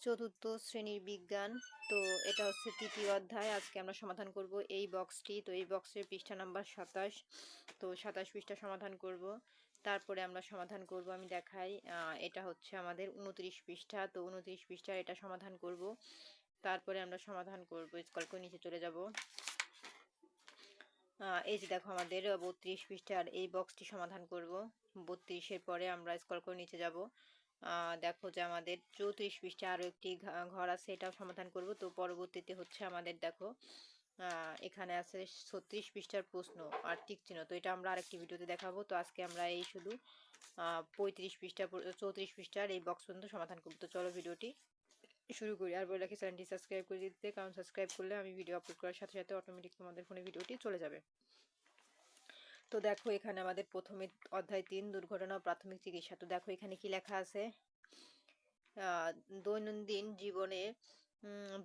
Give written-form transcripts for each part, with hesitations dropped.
চতুর্থ শ্রেণীর বিজ্ঞান। তো এটা হচ্ছে তৃতীয় অধ্যায়। আজকে আমরা সমাধান করব এই বক্সটি। তো এই বক্সের পৃষ্ঠা নাম্বার 27। তো 27 পৃষ্ঠা সমাধান করব। তারপরে আমরা সমাধান করব, আমি দেখাই। এটা হচ্ছে আমাদের 29 পৃষ্ঠা। তো 29 পৃষ্ঠার এটা সমাধান করব। তারপরে আমরা সমাধান করব, স্ক্রল করে নিচে চলে যাব। এই যে দেখো আমাদের 32 পৃষ্ঠার এই বক্সটি সমাধান করব। 32-এর পরে আমরা স্ক্রল করে নিচে যাব। দেখো যে আমাদের 34 পৃষ্ঠা আরো একটি ঘর আছে, এটাও সমাধান করব। তো পরবর্তীতে হচ্ছে আমাদের দেখো এখানে আছে 36 পৃষ্ঠার প্রশ্ন আর টিক চিহ্ন। তো এটা আমরা আরেকটি ভিডিওতে দেখাবো। তো আজকে আমরা এই শুধু 35 পৃষ্ঠা 34 পৃষ্ঠার এই বক্স পর্যন্ত সমাধান করব। তো চলো ভিডিওটি শুরু করি। আর বলে রাখি চ্যানেলটি সাবস্ক্রাইব করে দিতে, কারণ সাবস্ক্রাইব করলে আমি ভিডিও আপলোড করার সাথে সাথে অটোমেটিক তোমাদের ফোনে ভিডিওটি চলে যাবে। তো দেখো এখানে আমাদের প্রথমে অধ্যায় 3 দুর্ঘটনা ও প্রাথমিক চিকিৎসা। তো দেখো এখানে কি লেখা আছে, দৈনন্দিন জীবনে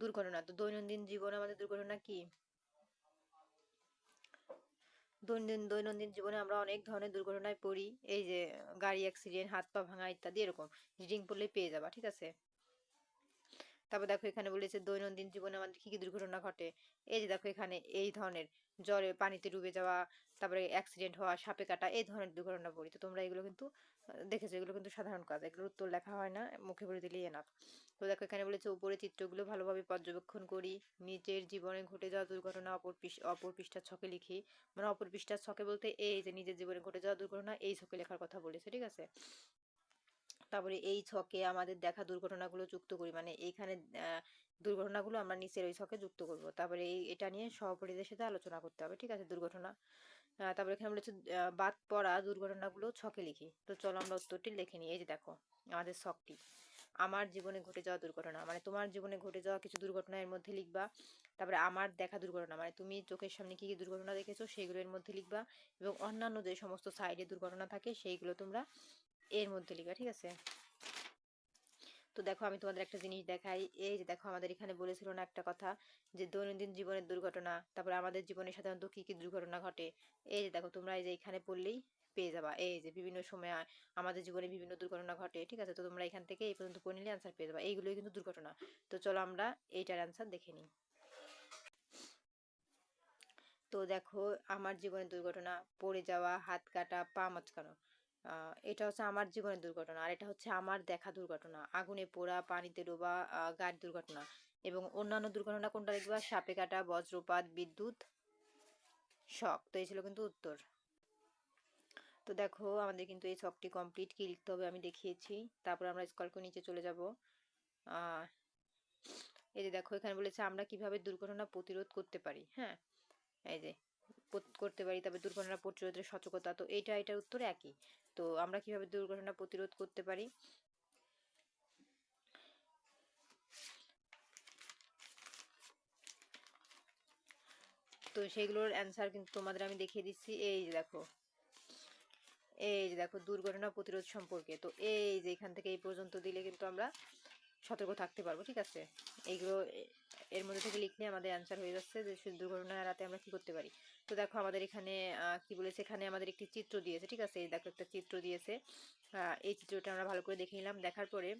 দুর্ঘটনা। তো দৈনন্দিন জীবনে আমাদের দুর্ঘটনা কি? দৈনন্দিন জীবনে আমরা অনেক ধরনের দুর্ঘটনায় পড়ি। এই যে গাড়ি অ্যাক্সিডেন্ট, হাত পা ভাঙা ইত্যাদি, এরকম রিডিং পড়লেই পেয়ে যাবা, ঠিক আছে। তারপর দেখো এখানে বলেছে দৈনন্দিন জীবনে আমাদের কি কি দুর্ঘটনা ঘটে। এই যে দেখো এখানে এই ধরনের জ্বরে পানিতে ডুবে যাওয়া, তারপরে অ্যাক্সিডেন্ট হওয়া, সাপে কাটা, এই ধরনের দুর্ঘটনা পড়ি। তো তোমরা এগুলো কিন্তু দেখেছো, এগুলো কিন্তু সাধারণ কাজ, এগুলোর উত্তর লেখা হয় না, মুখে বলে দিলেই এনাফ। তো দেখো এখানে বলেছে উপরে চিত্রগুলো ভালোভাবে পর্যবেক্ষণ করি, নিজের জীবনে ঘটে যাওয়া দুর্ঘটনা অপর পৃষ্ঠার ছকে লিখি। মানে অপর পৃষ্ঠার ছকে বলতে এই যে নিজের জীবনে ঘটে যাওয়া দুর্ঘটনা এই ছকে লেখার কথা বলেছে, ঠিক আছে। তারপরে এই ছকে আমাদের দেখা দুর্ঘটনাগুলো যুক্ত করি, মানে এইখানে দুর্ঘটনাগুলো আমরা নিচের ওই ছকে যুক্ত করব। তারপরে এটা নিয়ে সহপাঠীদের সাথে আলোচনা করতে হবে, ঠিক আছে, দুর্ঘটনা। তারপরে এখানে বলেছে বাদ পড়া দুর্ঘটনাগুলো ছকে লিখি। তো চলো আমরা উত্তরটি লিখে নিই। এই যে দেখো আমাদের ছকটি, আমার জীবনে ঘটে যাওয়া দুর্ঘটনা মানে তোমার জীবনে ঘটে যাওয়া কিছু দুর্ঘটনা এর মধ্যে লিখবা। তারপরে আমার দেখা দুর্ঘটনা মানে তুমি চোখের সামনে কি কি দুর্ঘটনা দেখেছো সেইগুলো এর মধ্যে লিখবা। এবং অন্যান্য যে সমস্ত সাইডে দুর্ঘটনা থাকে সেইগুলো তোমরা এর মধ্যে লিখবা, ঠিক আছে। তো দেখো আমি তোমাদের একটা জিনিস দেখাই। এই যে দেখো আমাদের এখানে বলেছিল না একটা কথা, যে দৈনন্দিন জীবনের দুর্ঘটনা, তারপরে আমাদের জীবনে সাধারণত কি কি দুর্ঘটনা ঘটে। এই যে দেখো তোমরা এই যে এখানে পড়লেই পেয়ে যাবা, এই যে বিভিন্ন সময় আমাদের জীবনে বিভিন্ন দুর্ঘটনা ঘটে, ঠিক আছে। তো তোমরা এখান থেকে এই পর্যন্ত পড়ে নিলে অ্যান্সার পেয়ে যাবা, এইগুলোই কিন্তু দুর্ঘটনা। তো চলো আমরা এইটার অ্যান্সার দেখে নিই। তো দেখো আমার জীবনের দুর্ঘটনা, পড়ে যাওয়া, হাত কাটা, পা মচকানো। এটা হচ্ছে আমার জীবনের দুর্ঘটনা। আর এটা হচ্ছে আমার দেখা দুর্ঘটনা, আগুনে পোড়া, পানিতে ডোবা, গাড়ি দুর্ঘটনা। এবং অন্যান্য দুর্ঘটনা কোনটা দেখবা, সাপে কাটা, বজ্রপাত, বিদ্যুৎ শক। তো এই ছিল কিন্তু উত্তর। তো দেখো আমাদের কিন্তু এই ছকটি কমপ্লিট, কি লিখতে হবে আমি দেখিয়েছি। তারপর আমরা স্ক্রল করে নিচে চলে যাব। আহ এই যে দেখো এখানে বলেছে আমরা কিভাবে দুর্ঘটনা প্রতিরোধ করতে পারি। হ্যাঁ, এই যে করতে পারি, তবে দুর্ঘটনা প্রতিরোধের সতর্কতা। তো এটার উত্তর একই। তো আমরা কিভাবে দুর্ঘটনা প্রতিরোধ করতে পারি, তো সেইগুলোর অ্যান্সার কিন্তু তোমাদের আমি দেখিয়ে দিচ্ছি। এই যে দেখো দুর্ঘটনা প্রতিরোধ সম্পর্কে। তো এই যে এখান থেকে এই পর্যন্ত দিলে কিন্তু আমরা সতর্ক থাকতে পারবো, ঠিক আছে। এইগুলো এর মধ্যে থেকে লিখলে আমাদের অ্যান্সার হয়ে যাচ্ছে, যে দুর্ঘটনা এড়াতে আমরা কি করতে পারি। তো দেখো আমাদের এখানে কি বলেছে, এখানে আমাদের একটি চিত্র দিয়েছে, ঠিক আছে। এই দেখো একটা চিত্র দিয়েছে। এই চিত্রটা আমরা ভালো করে দেখে নিলাম। দেখার পরে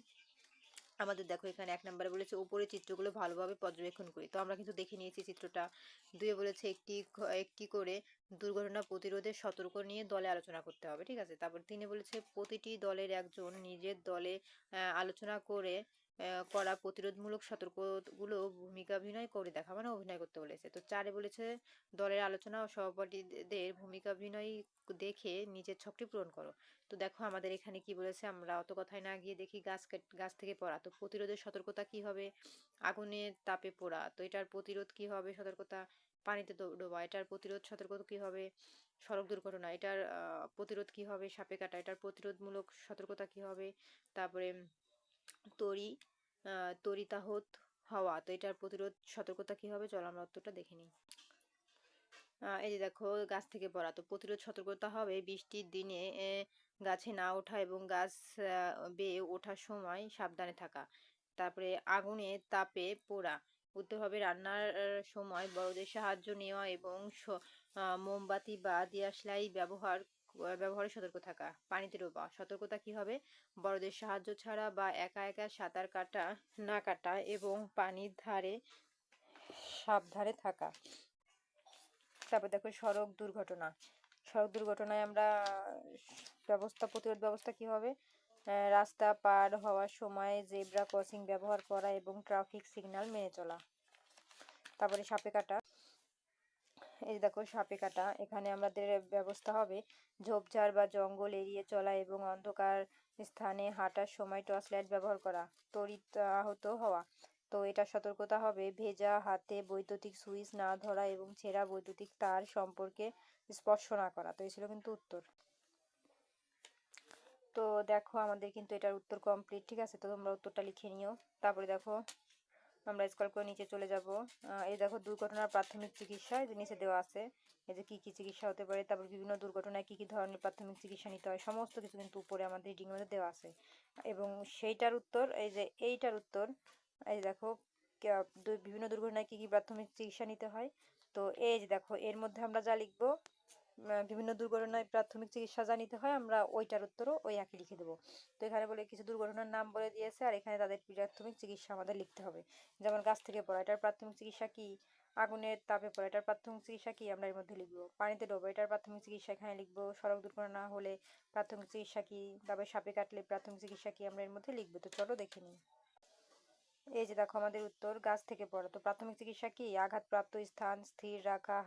আমাদের দেখো এখানে 1 নম্বরে বলেছে উপরে চিত্রগুলো ভালোভাবে পর্যবেক্ষণ করি। তো আমরা কিন্তু দেখে নিয়েছি চিত্রটা। 2 বলেছে একটি করে দুর্ঘটনা প্রতিরোধের সতর্ক নিয়ে দলে আলোচনা করতে হবে, ঠিক আছে। তারপর 3 বলেছে প্রতিটি দলের একজন নিজের দলে আলোচনা করে করা প্রতিরোধমূলক সতর্কগুলো ভূমিকাভিনয় করে দেখা, মানে অভিনয় করতে বলেছে। তো 4 বলেছে দলের আলোচনা ও সহপাঠীদের ভূমিকাভিনয় দেখে নিজের ছকটি পূরণ করো। তো দেখো আমাদের এখানে কি বলেছে, আমরা অত কথায় না গিয়ে দেখি গাছ থেকে পড়া। তো প্রতিরোধের সতর্কতা কি হবে, আগুনের তাপে পোড়া। তো এটার প্রতিরোধ কি হবে সতর্কতা, পানিতে ডোবা। এটার প্রতিরোধ সতর্কতা কি হবে, সড়ক দুর্ঘটনা। এটার প্রতিরোধ কি হবে, সাপে কাটা। এটার প্রতিরোধমূলক সতর্কতা কি হবে, তারপরে তরি তরিতাহত হওয়া। তো এটার প্রতিরোধ সতর্কতা কি হবে, চলো আমরা উত্তরটা দেখে নিই। এই যে দেখো গাছ থেকে পড়া। তো প্রতিরোধ সতর্কতা হবে বৃষ্টির দিনে গাছে না ওঠা এবং গাছ বেয়ে ওঠার সময় সাবধানে থাকা। তারপরে আগুনে তাপে পোড়া। উত্তর হবে রান্নার সময় বড়দের সাহায্য নেওয়া এবং মোমবাতি বা দিয়াশলাই ব্যবহার ব্যবহারে সতর্ক থাকা। পানিতে ডোবা সতর্কতা কি হবে? বড়দের সাহায্য ছাড়া বা একা একা সাঁতার না কাটা এবং পানির ধারে সাবধানে থাকা। তারপর দেখো সড়ক দুর্ঘটনা। সড়ক দুর্ঘটনায় আমরা প্রতিরোধ ব্যবস্থা কি হবে? রাস্তা পার হওয়ার সময় জেব্রা ক্রসিং ব্যবহার করা এবং ট্রাফিক সিগন্যাল মেনে চলা। তারপরে সাপে কাটা। এই দেখো সাপে কাটা, এখানে আমাদের ব্যবস্থা হবে ঝোপঝাড় বা জঙ্গল এড়িয়ে চলা এবং অন্ধকার স্থানে হাঁটার সময় টর্চ লাইট ব্যবহার করা। তড়িৎ আহত হওয়া, তো এটা সতর্কতা হবে ভেজা হাতে বৈদ্যুতিক সুইচ না ধরা এবং ছেঁড়া বৈদ্যুতিক তার সম্পর্কে স্পর্শ না করা। তো এই ছিল কিন্তু উত্তর। তো দেখো আমাদের কিন্তু এটার উত্তর কমপ্লিট, ঠিক আছে? তো তোমরা উত্তরটা লিখে নিও। তারপরে দেখো আমরা স্ক্রল করে নিচে চলে যাব। এই দেখো দুর্ঘটনার প্রাথমিক চিকিৎসা, এই যে নিচে দেওয়া আছে এই যে কি কি চিকিৎসা হতে পারে, তারপর বিভিন্ন দুর্ঘটনায় কি কি ধরনের প্রাথমিক চিকিৎসা নিতে হয়, সমস্ত কিছু কিন্তু উপরে আমাদের রিডিং মধ্যে দেওয়া আছে। এবং সেইটার উত্তর এই যে এইটার উত্তর এই দেখো বিভিন্ন দুর্ঘটনায় কি কি প্রাথমিক চিকিৎসা নিতে হয়। তো এই যে দেখো এর মধ্যে আমরা যা লিখবো বিভিন্ন দুর্ঘটনায় প্রাথমিক চিকিৎসা যা নিতে হয় আমরা ওইটার উত্তরও ওই একই লিখে দেবো। তো এখানে বলে কিছু দুর্ঘটনার নাম বলে দিয়েছে আর এখানে তাদের প্রাথমিক চিকিৎসা আমাদের লিখতে হবে। যেমন গাছ থেকে পড়া, এটার প্রাথমিক চিকিৎসা কি? আগুনের তাপে পড়া, এটার প্রাথমিক চিকিৎসা কি? আমরা এর মধ্যে লিখবো। পানিতে ডোবা, এটার প্রাথমিক চিকিৎসা এখানে লিখবো। সড়ক দুর্ঘটনা হলে প্রাথমিক চিকিৎসা কি? তারপরে সাপে কাটলে প্রাথমিক চিকিৎসা কি? আমরা এর মধ্যে লিখবো। তো চলো দেখে নিই। এই যে দেখো আমাদের উত্তর গাছ থেকে পড়া। তো প্রাথমিক চিকিৎসা কি? আঘাতপ্রাপ্ত স্থান স্থির রাখা,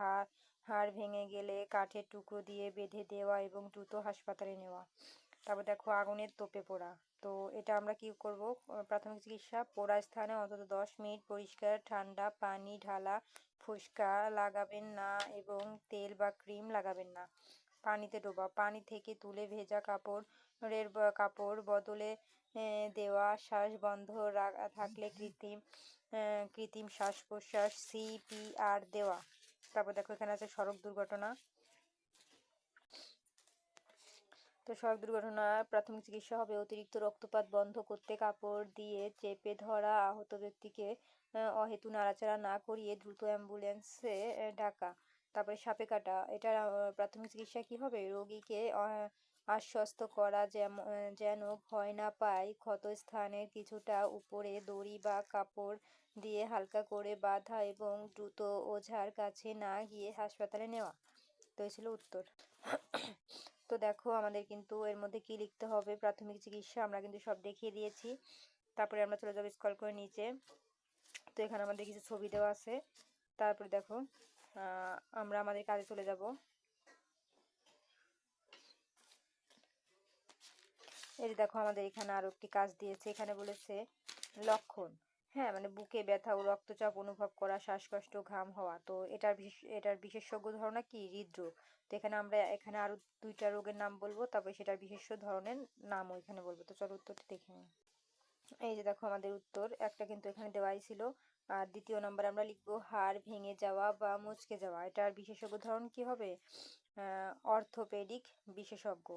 হাড় ভেঙে গেলে কাঠের টুকরো দিয়ে বেঁধে দেওয়া এবং দ্রুত হাসপাতালে নেওয়া। তারপর দেখো আগুনের তোপে পোড়া। তো এটা আমরা কি করব? প্রাথমিক চিকিৎসা পোড়া স্থানে অন্তত 10 মিনিট পরিষ্কার ঠান্ডা পানি ঢালা ফুসকা লাগাবেন না এবং তেল বা ক্রিম লাগাবেন না। পানিতে ডোবা, পানি থেকে তুলে ভেজা কাপড় বদলে দেওয়া, শ্বাস বন্ধ থাকলে কৃত্রিম শ্বাস প্রশ্বাস সিপিআর দেওয়া। তারপর দেখো এখানে আছে সড়ক দুর্ঘটনা। তো সড়ক দুর্ঘটনার প্রাথমিক চিকিৎসা হবে অতিরিক্ত রক্তপাত বন্ধ করতে কাপড় দিয়ে চেপে ধরা আহত ব্যক্তিকে অহেতু নাড়াচাড়া না করিয়ে দ্রুত অ্যাম্বুলেন্সে ডাকা। তারপরে সাপে কাটা, এটার প্রাথমিক চিকিৎসা কি হবে? রোগীকে আশ্বস্ত করা যেন ভয় না পায়, ক্ষত স্থানের কিছুটা উপরে দড়ি বা কাপড় দিয়ে হালকা করে বাঁধা এবং দ্রুত ওঝার কাছে না গিয়ে হাসপাতালে নেওয়া। তো এই ছিল উত্তর। তো দেখো আমাদের কিন্তু এর মধ্যে কি লিখতে হবে প্রাথমিক চিকিৎসা আমরা কিন্তু সব দেখিয়ে দিয়েছি। তারপরে আমরা চলে যাবো স্ক্রল করে নিচে। তো এখানে আমাদের কিছু ছবি দেওয়া আছে। তারপরে দেখো আমরা আমাদের কাজে চলে যাব। এই যে দেখো আমাদের এখানে আরো একটি কাজ দিয়েছে, এখানে বলেছে লক্ষণ। হ্যাঁ, মানে বুকে ব্যথা ও রক্তচাপ অনুভব করা, শ্বাসকষ্ট, ঘাম হওয়া। তো এটার বিশেষজ্ঞ ধারণা কি? হৃদরোগ। তো এখানে আরো 2টা রোগের নাম বলবো, তারপরে সেটার বিশেষ ধরনের নামও এখানে বলবো। তো চলো উত্তরটি দেখে নিই। এই যে দেখো আমাদের উত্তর একটা কিন্তু এখানে দেওয়াই ছিল। আর দ্বিতীয় নম্বরে আমরা লিখবো হাড় ভেঙে যাওয়া বা মুচকে যাওয়া, এটার বিশেষজ্ঞ ধরন কি হবে? অর্থোপেডিক বিশেষজ্ঞ।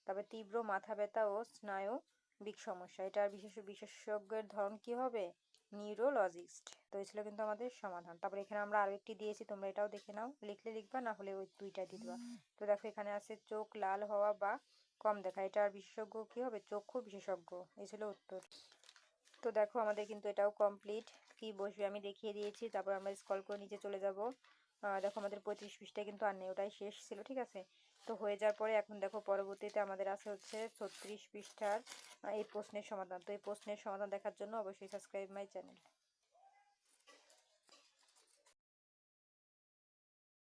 তারপর তীব্র মাথা ব্যথা ও স্নায়বিক সমস্যা, এটার বিশেষজ্ঞের ধরন কি হবে? নিউরোলজিস্ট। তো এই ছিল কিন্তু আমাদের সমাধান। তারপর এখানে আমরা আরো একটি দিয়েছি, তোমরা এটাও দেখে নাও, লিখলে লিখবা না হলে ওই 2টা দিয়ে দিবা। তো দেখো এখানে আছে চোখ লাল হওয়া বা কম দেখা, এটার বিশেষজ্ঞ কি হবে? চক্ষু বিশেষজ্ঞ। এই ছিল উত্তর। তো দেখো আমাদের কিন্তু এটাও কমপ্লিট, কি বসবে আমি দেখিয়ে দিয়েছি। তারপর আমরা স্ক্রল করে নিচে চলে যাব। দেখো আমাদের 35 পৃষ্ঠা কিন্তু আর নেই, ওটাই শেষ ছিল, ঠিক আছে? তো হয়ে যাওয়ার পরে এখন দেখো পরবর্তীতে আমাদের আছে হচ্ছে 36 পৃষ্ঠার এই প্রশ্নের সমাধান। তো এই প্রশ্নের সমাধান দেখার জন্য অবশ্যই সাবস্ক্রাইব মাই চ্যানেল।